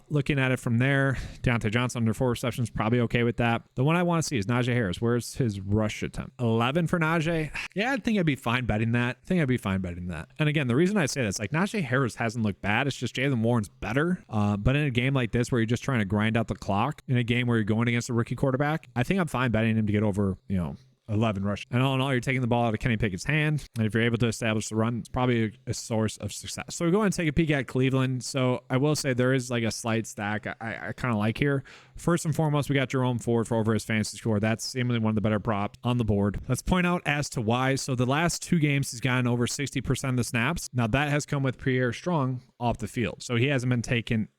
Looking at it from there, Deontay Johnson under 4 receptions, probably okay with that. The one I want to see is Najee Harris. Where's his rush attempt? 11 for Najee. Yeah, I think I'd be fine betting that. And again, the reason I say this, like, Najee Harris hasn't looked bad. It's just Jaylen Warren's better. But in a game like this where you're just trying to grind out the clock, in a game where you're going against a rookie quarterback, I think I'm fine betting him to get over, 11 rush. And all in all, you're taking the ball out of Kenny Pickett's hand. And if you're able to establish the run, it's probably a source of success. So we go and take a peek at Cleveland. So I will say there is like a slight stack I kind of like here. First and foremost, we got Jerome Ford for over his fantasy score. That's seemingly one of the better props on the board. Let's point out as to why. So the last 2 games, he's gotten over 60% of the snaps. Now that has come with Pierre Strong off the field. So he hasn't been taking,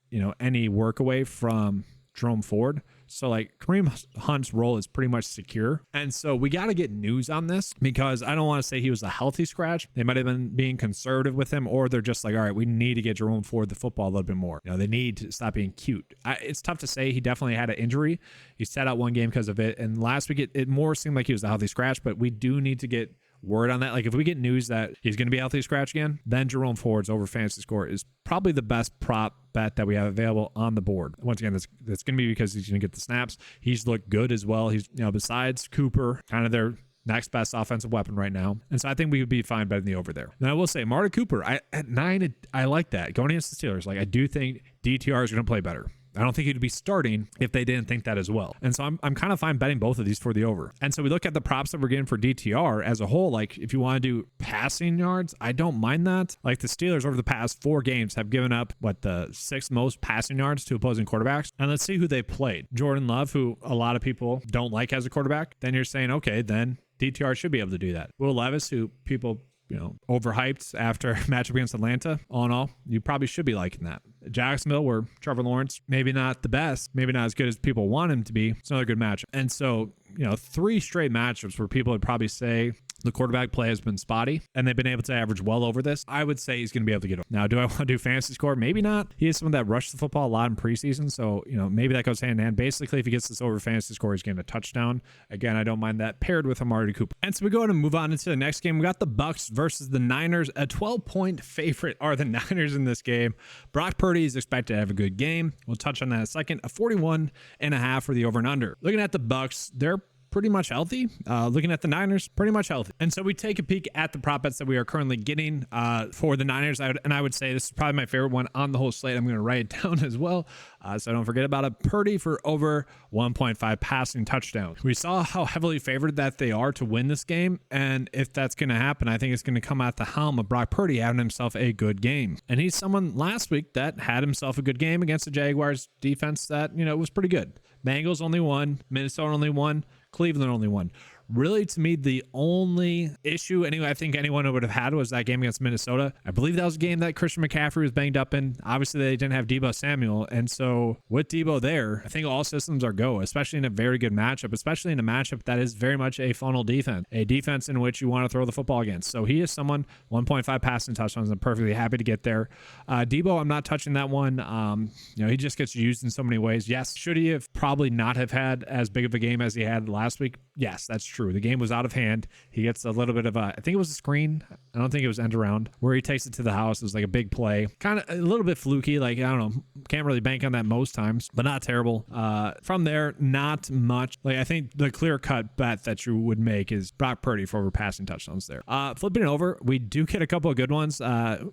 any work away from Jerome Ford. So like Kareem Hunt's role is pretty much secure. And so we got to get news on this, because I don't want to say he was a healthy scratch. They might have been being conservative with him, or they're just like, all right, we need to get Jerome Ford the football a little bit more. They need to stop being cute. It's tough to say. He definitely had an injury. He sat out one game because of it. And last week it more seemed like he was a healthy scratch, but we do need to get word on that. Like if we get news that he's going to be a healthy scratch again, then Jerome Ford's over fantasy score is probably the best prop bet that we have available on the board. Once again, that's going to be because he's going to get the snaps. He's looked good as well. He's, besides Cooper, kind of their next best offensive weapon right now. And so I think we would be fine betting the over there. Now I will say Amari Cooper, at 9, I like that. Going against the Steelers, like I do think DTR is going to play better. I don't think he'd be starting if they didn't think that as well. And so I'm kind of fine betting both of these for the over. And so we look at the props that we're getting for DTR as a whole. Like if you want to do passing yards, I don't mind that. Like the Steelers over the past 4 games have given up the 6th most passing yards to opposing quarterbacks. And let's see who they played. Jordan Love, who a lot of people don't like as a quarterback. Then you're saying, okay, then DTR should be able to do that. Will Levis, who people overhyped after matchup against Atlanta. All in all, you probably should be liking that. Jacksonville, where Trevor Lawrence, maybe not the best, maybe not as good as people want him to be. It's another good matchup. And so, 3 straight matchups where people would probably say the quarterback play has been spotty, and they've been able to average well over this. I would say he's going to be able to get over. Now, do I want to do fantasy score? Maybe not. He is someone that rushed the football a lot in preseason, so maybe that goes hand in hand. Basically, if he gets this over fantasy score, he's getting a touchdown. Again, I don't mind that paired with Amari Cooper. And so we go ahead and move on into the next game. We got the Bucs versus the Niners. A 12-point favorite are the Niners in this game. Brock Purdy is expected to have a good game. We'll touch on that in a second. A 41.5 for the over and under. Looking at the Bucs, they're pretty much healthy. Looking at the Niners, pretty much healthy. And so we take a peek at the prop bets that we are currently getting for the Niners. I would say this is probably my favorite one on the whole slate. I'm going to write it down as well. So don't forget about a Purdy for over 1.5 passing touchdown. We saw how heavily favored that they are to win this game. And if that's going to happen, I think it's going to come at the helm of Brock Purdy having himself a good game. And he's someone last week that had himself a good game against the Jaguars defense that, was pretty good. Bengals only won. Minnesota only won. Cleveland only won. Really, to me, the only issue I think anyone would have had was that game against Minnesota. I believe that was a game that Christian McCaffrey was banged up in. Obviously, they didn't have Deebo Samuel. And so with Deebo there, I think all systems are go, especially in a very good matchup, especially in a matchup that is very much a funnel defense, a defense in which you want to throw the football against. So he is someone, 1.5 passing touchdowns. I'm perfectly happy to get there. Deebo, I'm not touching that one. He just gets used in so many ways. Yes. Should he have probably not have had as big of a game as he had last week? Yes, that's true. The game was out of hand. He gets a little bit of I think it was a screen. I don't think it was end around where he takes it to the house. It was like a big play. Kind of a little bit fluky. Like, I don't know. Can't really bank on that most times, but not terrible. From there, not much. Like, I think the clear cut bet that you would make is Brock Purdy for over passing touchdowns there. Flipping it over, we do get a couple of good ones.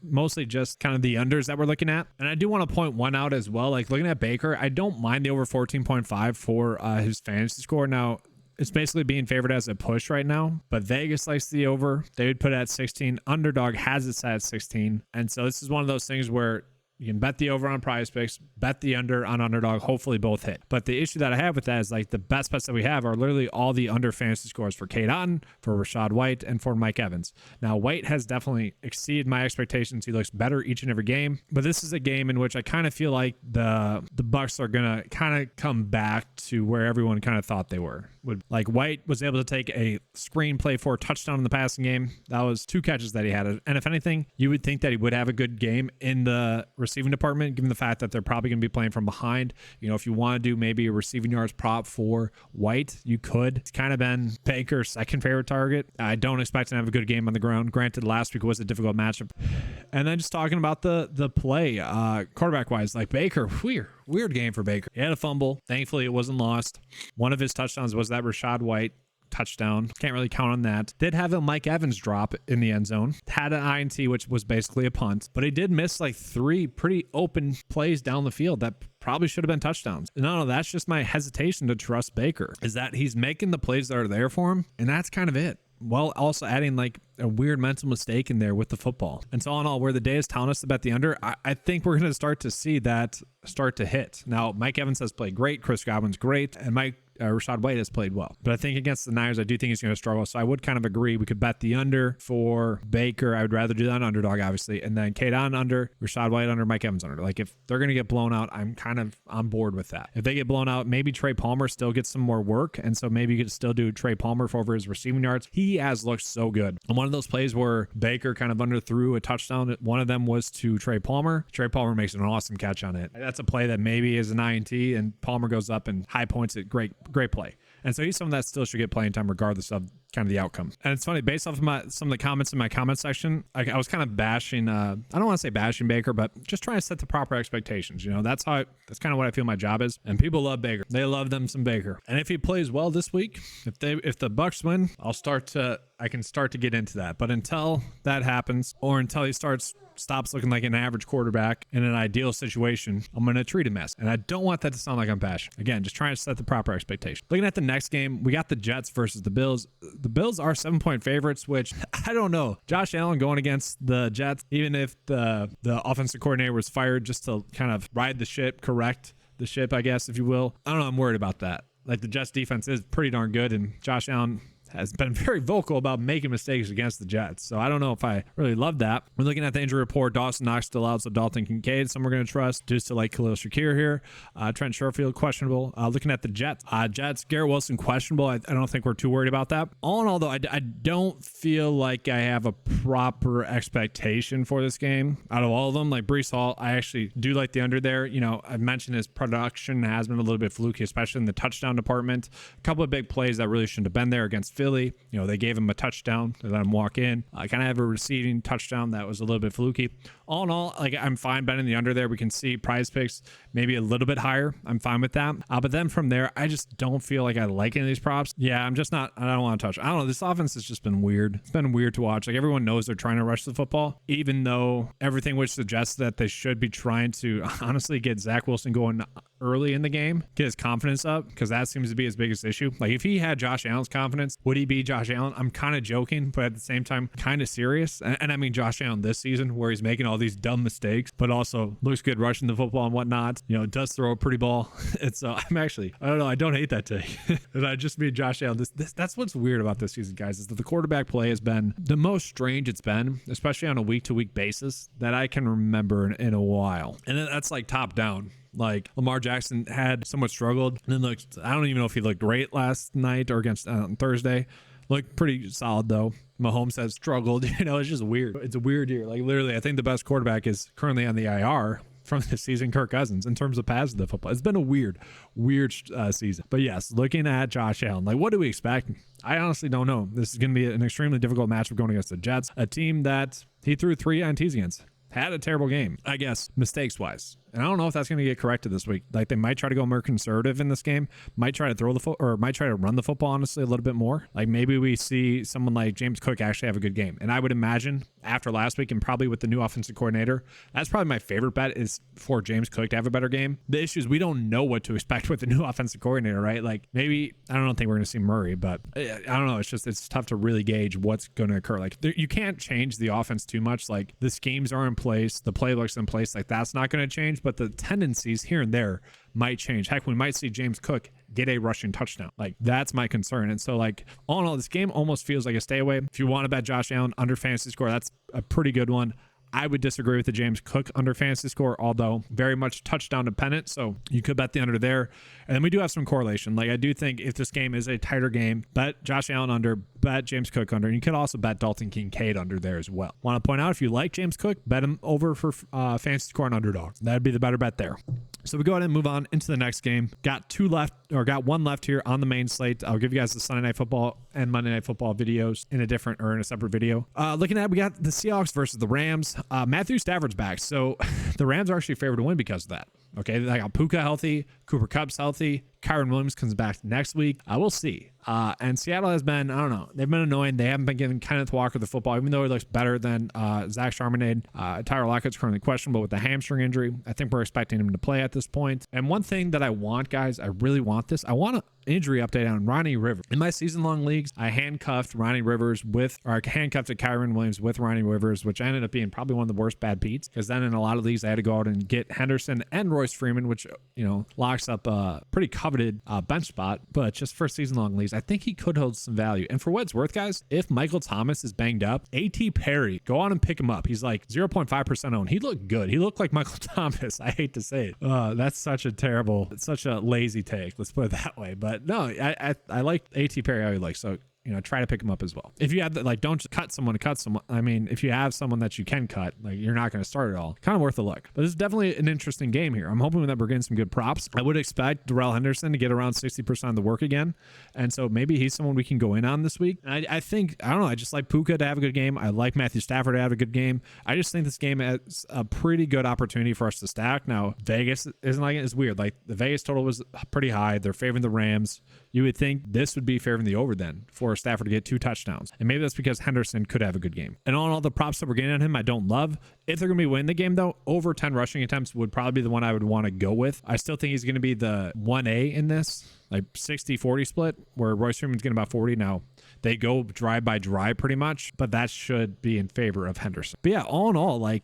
Mostly just kind of the unders that we're looking at. And I do want to point one out as well. Like looking at Baker, I don't mind the over 14.5 for his fantasy score. Now, it's basically being favored as a push right now, but Vegas likes the over. They would put it at 16. Underdog has it set at 16. And so this is one of those things where you can bet the over on PrizePicks, bet the under on Underdog, hopefully both hit. But the issue that I have with that is like the best bets that we have are literally all the under fantasy scores for Cade Otton, for Rashad White, and for Mike Evans. Now, White has definitely exceeded my expectations. He looks better each and every game. But this is a game in which I kind of feel like the Bucs are going to kind of come back to where everyone kind of thought they were. Like White was able to take a screenplay for a touchdown in the passing game. That was 2 catches that he had. And if anything, you would think that he would have a good game in the receiving department, given the fact that they're probably going to be playing from behind. You know, if you want to do maybe a receiving yards prop for White, you could. It's kind of been Baker's second favorite target. I don't expect him to have a good game on the ground. Granted, last week was a difficult matchup. And then just talking about the play, quarterback wise, like Baker, weird game for Baker. He had a fumble. Thankfully, it wasn't lost. One of his touchdowns was that Rachaad White touchdown. Can't really count on that. Did have a Mike Evans drop in the end zone. Had an INT, which was basically a punt, but he did miss like 3 pretty open plays down the field that probably should have been touchdowns. No, that's just my hesitation to trust Baker, is that he's making the plays that are there for him, and that's kind of it. While also adding like a weird mental mistake in there with the football. And so all in all, where the day is telling us to bet the under, I think we're going to start to see that start to hit. Now, Mike Evans has played great. Chris Godwin's great. And Rachaad White has played well. But I think against the Niners, I do think he's going to struggle. So I would kind of agree. We could bet the under for Baker. I would rather do that on underdog, obviously. And then Kate on under, Rachaad White under, Mike Evans under. Like if they're going to get blown out, I'm kind of on board with that. If they get blown out, maybe Trey Palmer still gets some more work. And so maybe you could still do Trey Palmer for over his receiving yards. He has looked so good. And one of those plays where Baker kind of underthrew a touchdown, one of them was to Trey Palmer. Trey Palmer makes an awesome catch on it. That's a play that maybe is an INT and Palmer goes up and high points it. Great play. And so he's someone that still should get playing time regardless of kind of the outcome. And it's funny, based off of some of the comments in my comment section, I was kind of bashing, I don't want to say bashing Baker, but just trying to set the proper expectations. You know, that's kind of what I feel my job is. And people love Baker. They love them some Baker. And if he plays well this week, if the Bucs win, I can start to get into that. But until that happens, or until he stops looking like an average quarterback in an ideal situation, I'm going to treat him as. And I don't want that to sound like I'm bashing. Again, just trying to set the proper expectation. Looking at the next game, we got the Jets versus the Bills. The Bills are 7-point favorites, which I don't know. Josh Allen going against the Jets, even if the offensive coordinator was fired just to kind of ride the ship, correct the ship, I guess, if you will. I don't know. I'm worried about that. Like the Jets defense is pretty darn good, and Josh Allen has been very vocal about making mistakes against the Jets. So I don't know if I really love that. We're looking at the injury report. Dawson Knox still out, so Dalton Kincaid, some we're going to trust. Just to like Khalil Shakir here. Trent Sherfield, questionable. Looking at the Jets. Garrett Wilson, questionable. I don't think we're too worried about that. All in all, though, I don't feel like I have a proper expectation for this game out of all of them. Like Breece Hall, I actually do like the under there. You know, I've mentioned his production has been a little bit fluky, especially in the touchdown department. A couple of big plays that really shouldn't have been there against Philly. You know, they gave him a touchdown. They let him walk in. I kind of have a receiving touchdown that was a little bit fluky. All in all, like I'm fine betting the under there. We can see PrizePicks maybe a little bit higher. I'm fine with that. But then from there, I just don't feel like I like any of these props. Yeah, I'm just not. I don't want to touch. I don't know. This offense has just been weird. It's been weird to watch. Like everyone knows they're trying to rush the football, even though everything which suggests that they should be trying to honestly get Zach Wilson going early in the game, get his confidence up, because that seems to be his biggest issue. Like if he had Josh Allen's confidence, would he be Josh Allen? I'm kind of joking, but at the same time, kind of serious. And I mean Josh Allen this season, where he's making all these dumb mistakes, but also looks good rushing the football and whatnot. You know, does throw a pretty ball. And so I don't know. I don't hate that take. And I just mean Josh Allen. That's what's weird about this season, guys, is that the quarterback play has been the most strange it's been, especially on a week-to-week basis, that I can remember in a while. And that's like top down. Like Lamar Jackson had somewhat struggled, and then I don't even know if he looked great last night or against on Thursday. Looked pretty solid though. Mahomes has struggled. You know, it's just weird. It's a weird year. Like literally, I think the best quarterback is currently on the IR from this season, Kirk Cousins, in terms of passes the football. It's been a weird season. But yes, looking at Josh Allen, like what do we expect? I honestly don't know. This is going to be an extremely difficult matchup going against the Jets, a team that he threw 3 INTs against. Had a terrible game, I guess, mistakes-wise. And I don't know if that's going to get corrected this week. Like they might try to go more conservative in this game, might try to might try to run the football, honestly, a little bit more. Like maybe we see someone like James Cook actually have a good game. And I would imagine after last week and probably with the new offensive coordinator, that's probably my favorite bet is for James Cook to have a better game. The issue is we don't know what to expect with the new offensive coordinator, right? Like maybe, I don't think we're going to see Murray, but I don't know. It's tough to really gauge what's going to occur. Like you can't change the offense too much. Like the schemes are in place, the playbook's in place. Like that's not going to change, but the tendencies here and there might change. Heck, we might see James Cook get a rushing touchdown. Like that's my concern. And so like all in all, this game almost feels like a stay away. If you want to bet Josh Allen under fantasy score, that's a pretty good one. I would disagree with the James Cook under fantasy score, although very much touchdown dependent. So you could bet the under there. And then we do have some correlation. Like I do think if this game is a tighter game, bet Josh Allen under, bet James Cook under. And you could also bet Dalton Kincaid under there as well. Want to point out, if you like James Cook, bet him over for fantasy score and underdog. That'd be the better bet there. So we go ahead and move on into the next game. Got one left here on the main slate. I'll give you guys the Sunday Night Football and Monday Night Football videos in a separate video. Looking at, we got the Seahawks versus the Rams. Matthew Stafford's back. So the Rams are actually favored to win because of that. Okay, they got Puka healthy, Cooper Kupp's healthy, Kyron Williams comes back next week. We'll see. And Seattle has been, I don't know, they've been annoying. They haven't been giving Kenneth Walker the football, even though he looks better than Zach Charbonnet. Tyler Lockett's currently questionable with the hamstring injury. I think we're expecting him to play at this point. And one thing that I want, guys, I really want this. I want an injury update on Ronnie Rivers. In my season-long leagues, I handcuffed Ronnie Rivers I handcuffed Kyron Williams with Ronnie Rivers, which ended up being probably one of the worst bad beats, because then in a lot of leagues, I had to go out and get Henderson and Royce Freeman, which, locks up a pretty coveted bench spot. But just for season-long leagues, I think he could hold some value. And for what it's worth, guys, if Michael Thomas is banged up, A.T. Perry, go on and pick him up. He's like 0.5% owned. He looked good. He looked like Michael Thomas. I hate to say it. That's such a lazy take. Let's put it that way. But no, I like A.T. Perry how he likes. So, try to pick him up as well. If you have don't just cut someone to cut someone. I mean, if you have someone that you can cut, you're not going to start at all. Kind of worth a look. But this is definitely an interesting game here. I'm hoping that we're getting some good props. I would expect Darrell Henderson to get around 60% of the work again. And so maybe he's someone we can go in on this week. And I think, I don't know, I just like Puka to have a good game. I like Matthew Stafford to have a good game. I just think this game has a pretty good opportunity for us to stack. Now, Vegas isn't like it. It's weird. Like the Vegas total was pretty high. They're favoring the Rams. You would think this would be favoring the over then for Stafford to get 2 touchdowns. And maybe that's because Henderson could have a good game. And all the props that we're getting on him, I don't love. If they're going to be winning the game, though, over 10 rushing attempts would probably be the one I would want to go with. I still think he's going to be the 1A in this, like 60-40 split, where Royce Freeman's getting about 40. Now, they go drive by drive pretty much, but that should be in favor of Henderson. But yeah, all in all, I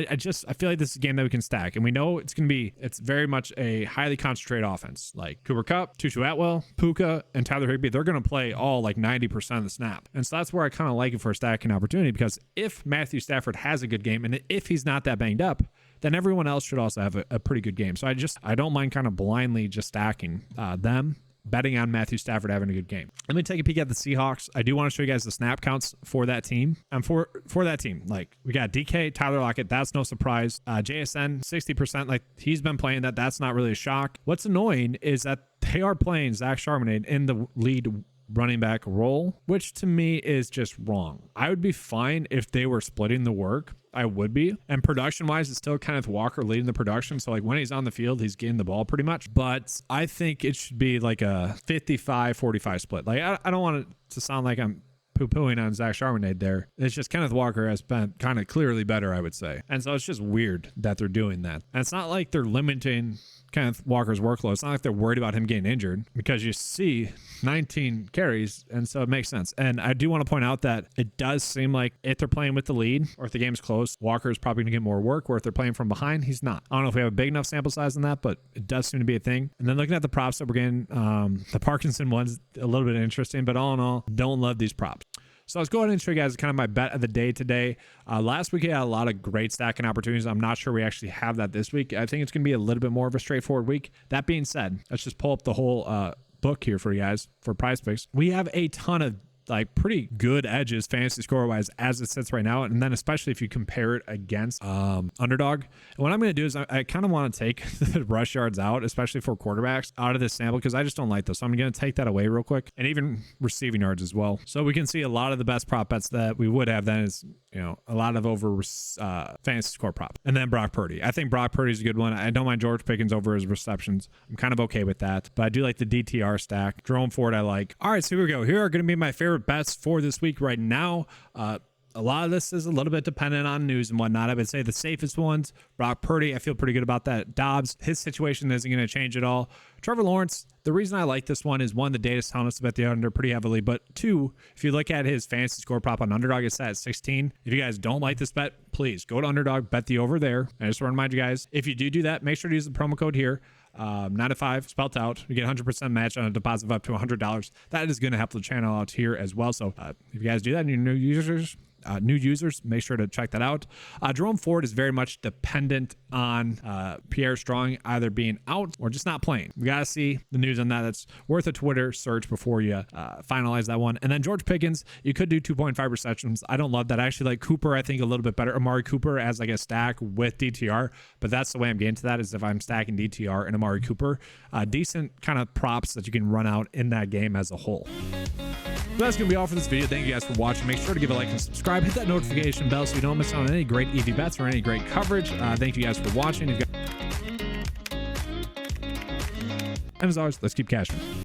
feel like this is a game that we can stack, and we know it's very much a highly concentrated offense. Like Cooper Kupp, Tutu Atwell, Puka, and Tyler Higbee, they're going to play all 90% of the snap. And so that's where I kind of like it for a stacking opportunity, because if Matthew Stafford has a good game, and if he's not that banged up, then everyone else should also have a pretty good game. So I don't mind kind of blindly just stacking them, betting on Matthew Stafford having a good game. Let me take a peek at the Seahawks. I do want to show you guys the snap counts for that team. And for that team, we got DK, Tyler Lockett. That's no surprise. JSN, 60%. He's been playing that. That's not really a shock. What's annoying is that they are playing Zach Charbonnet in the lead running back role, which to me is just wrong. I would be fine if they were splitting the work. I would be. And production-wise, it's still Kenneth Walker leading the production. So, when he's on the field, he's getting the ball pretty much. But I think it should be a 55-45 split. I don't want it to sound like I'm poo-pooing on Zach Charbonnet there. It's just Kenneth Walker has been kind of clearly better, I would say. And so it's just weird that they're doing that. And it's not like they're limiting Kenneth Walker's workload. It's not like they're worried about him getting injured, because you see 19 carries, and so it makes sense. And I do want to point out that it does seem like if they're playing with the lead, or if the game's close, Walker is probably going to get more work, or if they're playing from behind, he's not. I don't know if we have a big enough sample size on that, but it does seem to be a thing. And then looking at the props that we're getting, the Parkinson one's a little bit interesting, but all in all, don't love these props. So let's go ahead and show you guys kind of my bet of the day today. Last week, I had a lot of great stacking opportunities. I'm not sure we actually have that this week. I think it's going to be a little bit more of a straightforward week. That being said, let's just pull up the whole book here for you guys for PrizePicks. We have a ton of pretty good edges fantasy score wise as it sits right now, and then especially if you compare it against Underdog. And what I'm going to do is I kind of want to take the rush yards out, especially for quarterbacks, out of this sample, because I just don't like those. So I'm going to take that away real quick, and even receiving yards as well. So we can see a lot of the best prop bets that we would have then is a lot of over fantasy score prop. And then Brock Purdy. I think Brock Purdy is a good one. I don't mind George Pickens over his receptions. I'm kind of okay with that, but I do like the DTR stack. Jerome Ford I like. All right, so here we go. Here are going to be my favorite bets for this week right now. A lot of this is a little bit dependent on news and whatnot. I would say the safest ones, Brock Purdy, I feel pretty good about that. Dobbs, his situation isn't going to change at all. Trevor Lawrence, the reason I like this one is, one, the data's telling us to bet the under pretty heavily, but two, if you look at his fantasy score prop on Underdog, it's set at 16. If you guys don't like this bet, please go to Underdog, bet the over there. I just want to remind you guys, if you do that, make sure to use the promo code here. 9 to 5 spelt out. You get 100% match on a deposit of up to $100. That is going to help the channel out here as well. So if you guys do that and you're new users, new users, make sure to check that out. Jerome Ford is very much dependent on Pierre Strong either being out or just not playing. We got to see the news on that. That's worth a Twitter search before you finalize that one. And then George Pickens, you could do 2.5 receptions. I don't love that. I actually like Cooper, I think, a little bit better. Amari Cooper as like a stack with DTR, but that's the way I'm getting to that, is if I'm stacking DTR and Amari Cooper. Decent kind of props that you can run out in that game as a whole. So that's going to be all for this video. Thank you guys for watching. Make sure to give a like and subscribe. Hit that notification bell so you don't miss out on any great EV bets or any great coverage. Thank you guys for watching. And as always, let's keep cashing.